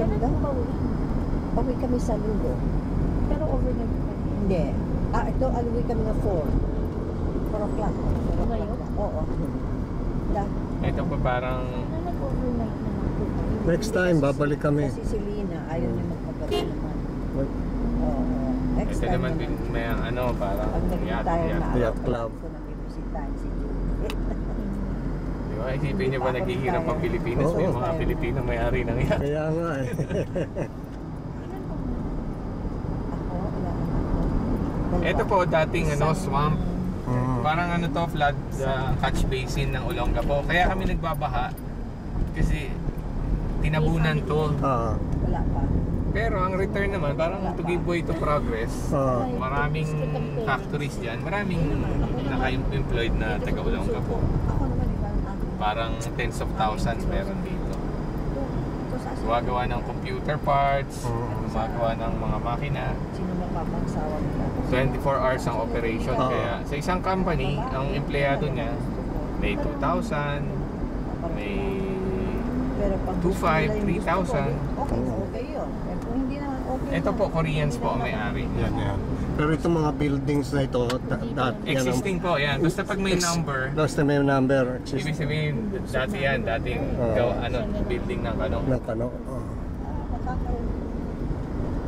ganda. Pauwi. Pauwi kami sa Linggo. Pero overnight pa rin. Hindi. Ito, aluwi kami na 4 o'clock. Ngayon? Oo. Ito po parang... Nag-overnight na lang po tayo. Next time, babalik kami. Kasi si Lina, ayaw niya magpabalik naman. Oo. Next Ito time naman din may ano, parang pag naging tayo na yacht club. ko nabibisitahin si Julie. Di ba? Isipin niyo ba naghihirap ang Pilipinas? May Oo. mga Pilipino may-ari ng yacht. Kaya nga eh. Ako, wala ako. Ito po dating ano, swamp. Mm. Parang ano to, flood catch basin ng Olongapo. Kaya kami nagbabaha kasi tinabunan to. Ah. Wala pa. Pero ang return naman, parang to give way to progress. Ah. Maraming factories dyan, maraming naka-employed na taga Olongapo. Ako naman, iba ang Parang tens of thousands meron dito. Gumagawa ng computer parts, gumagawa ng mga makina. Sino magpapangsawa nila? 24 hours ang operation. Kaya sa isang company, ang empleyado niya may 2,000, may Pero pag 2,500, 3,000. Okay na, okay yun. Pero kung hindi naman okay Ito na, po, Koreans po ang may-ari. Yan, yan. Pero itong mga buildings na ito, Existing po, yan. Basta pag may number, Basta may number. ibig sabihin, dati yan, dating building ng ano. Nakano. makakaroon.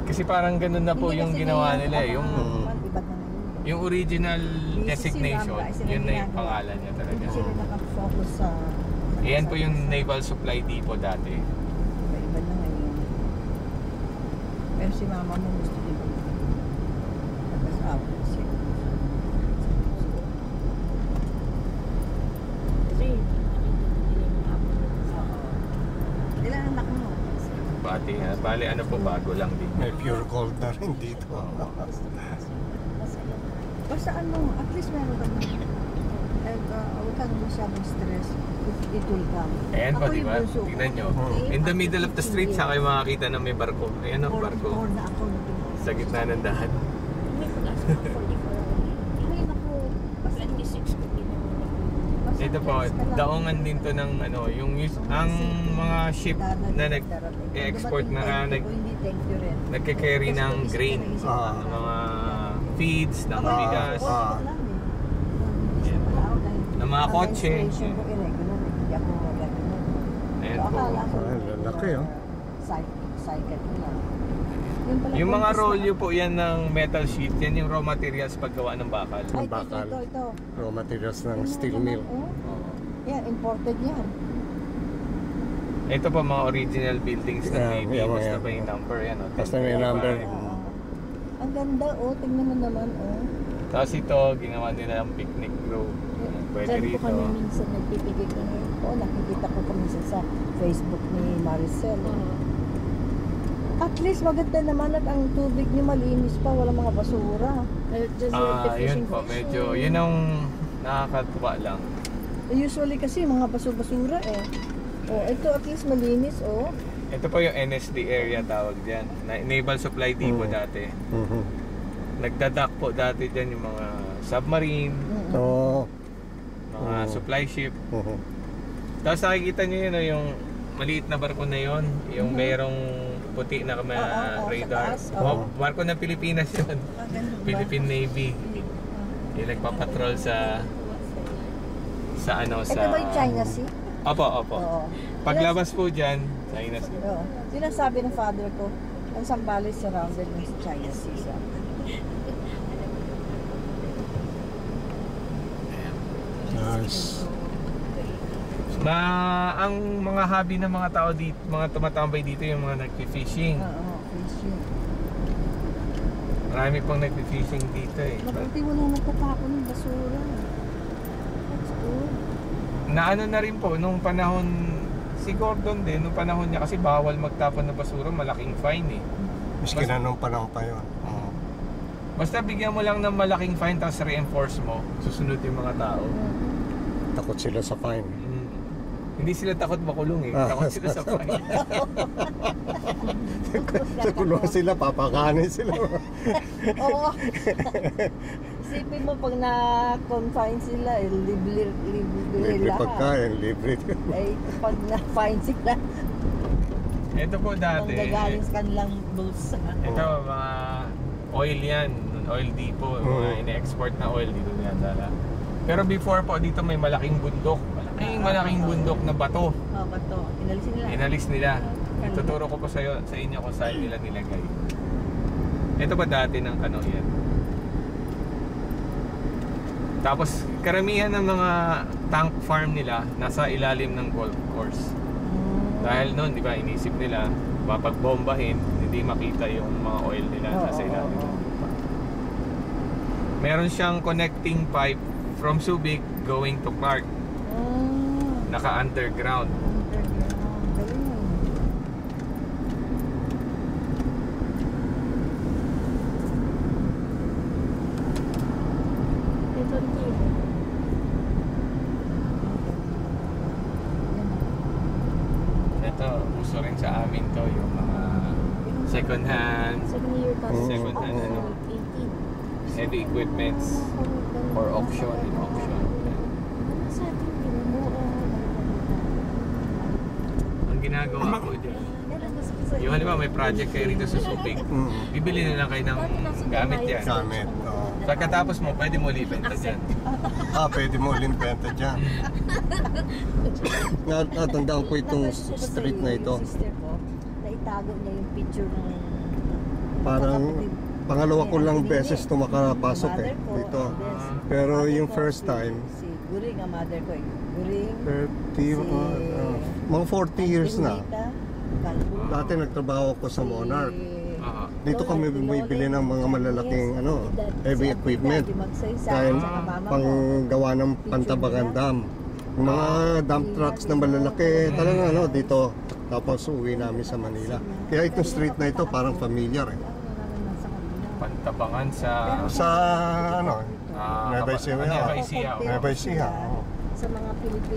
Kasi parang ganun na po Hindi yung kasi ginawa may nila. Yung, iba na ngayon. yung original Hindi designation, sila, sila yun na yung ginagawa. pangalan niya talaga. Hindi sila nakafocus sa... Ayan po yung Naval Supply Depot dati. Iba na ngayon. Pero si mama mo gusto din ba? Nag-asawa siya. Ilan anak mo? Bali ano po, bago lang din. May pure gold na rin dito. Basta ano, at least meron ka naman. Huwag kang masyadong stress. It will come. Ayan po, Ako di yung ba? bunso ko. Tingnan nyo. Okay? In the middle of the street, saka kayo makakita na may barko. Ayan o, barko. Four na ako na Sa gitna ng dahan. May pag-asa ng 44 hours. Ay, naku. 26 ko Basta Ito po, text ka lang. daungan din to ng ano, yung ang mga ship na nag-export na nagke-carry ng grain, ng mga feeds, ng bigas, ng mga kotse. Ayan po. Laki oh. Cycle ko lang. Yung mga rolyo po yan ng metal sheet, yan yung raw materials paggawa ng bakal. Ay, bakal. ito. Raw materials ng steel mill. Yan, imported yan. Ito po mga original buildings ng Navy. Yeah, Basta yeah. may number yan. Basta may number. Ang ganda, tingnan mo naman, Tapos ito, ginawa nila ang picnic grove. Pwede Diyan po rito. kami minsan nagpipigil na yun. Nakikita ko kami sa Facebook ni Maricel. At least maganda naman at ang tubig niyo malinis pa, walang mga basura. Yun po, medyo, yun ang nakakatuwa lang. Usually kasi mga basura ito at least malinis, Ito po yung NSD area tawag dyan. Naval Supply Depot dati. Nagdadak po dati dyan yung mga submarine, Oo. mga supply ship. Tapos nakikita nyo yun, yung maliit na barko na yun, yung merong puti na radar. Barko ng Pilipinas yun. Philippine Navy. Yung nagpapatrol sa ano, sa... Ito ba yung China Sea? Opo. Oo. Paglabas po dyan, China Sea. Oo. Sinasabi ng father ko, ang Sambales surrounded ng China Sea. Nice. Ang mga hobby ng mga tao dito, mga tumatambay dito yung mga nagfi-fishing. Oo, fishing. Marami pang nagfi-fishing dito eh. Mabuti mo na nagtatapon ng basura. That's good. Naano na rin po nung panahon si Gordon din, nung panahon niya kasi bawal magtapon ng basura, malaking fine eh. Miski na nung panahon pa yun. Basta bigyan mo lang ng malaking fine tapos reinforce mo, susunod yung mga tao. Takot sila sa fine. Hindi sila takot makulong eh, takot sila sa fine. Sa kulong sila, papakanin sila. Oo. Isipin mo pag na-confine sila, libre Libre lahat. pagkain, libre. Pag na-fine sila. Ito po dati. Nanggagaling sa kanilang bulsa. Ito, mga oil yan. Oil depot. Mga ine-export na oil dito dinadala. Pero before po, dito may malaking bundok. Malaking bundok na bato. Oh, bato. Inalis nila. Inalis nila. Ituturo ko po sa inyo kung saan nila nilagay. Ito ba dati ng yan? Tapos karamihan ng mga tank farm nila nasa ilalim ng golf course. Dahil noon, di ba, inisip nila papagbombahin, hindi makita yung mga oil nila nasa ilalim ng lupa. Meron siyang connecting pipe from Subic going to Clark. Naka-underground. Ito din. Ito, uso rin sa amin to yung mga second hand, Second year pa. Second hand, ano? 18. heavy equipments for auction in auction. Sa atin, ginamura. Ang ginagawa ko dyan, yung halimbawa may project kayo rito sa Subic, bibili na lang kayo ng gamit yan. Gamit. Oo. Pagkatapos mo, pwede mo libenta dyan. Pwede mo ulit benta dyan. Natandaan ko itong street na ito. Sister ko, naitago niya yung picture ng Parang kapatid. pangalawa ko lang beses ito makapasok Mother ko, dito. yes. Pero Mother yung ko, first time, si Guring ang mother ko. Guring, 30, mga 40 years na. Lita, Calvo, Dati nagtrabaho ko sa Monarch. Oo. Dito kami bumibili ng mga malalaking heavy equipment. Dahil panggawa ng Pantabangan Dam. Yung mga dump trucks na malalaki, talagang dito. Tapos uwi namin sa Manila. Kaya itong street na ito parang familiar eh. Pantabangan sa Sa Nueva Ecija. Nueva Ecija, oo. Nueva Ecija. Sa mga Pilipino.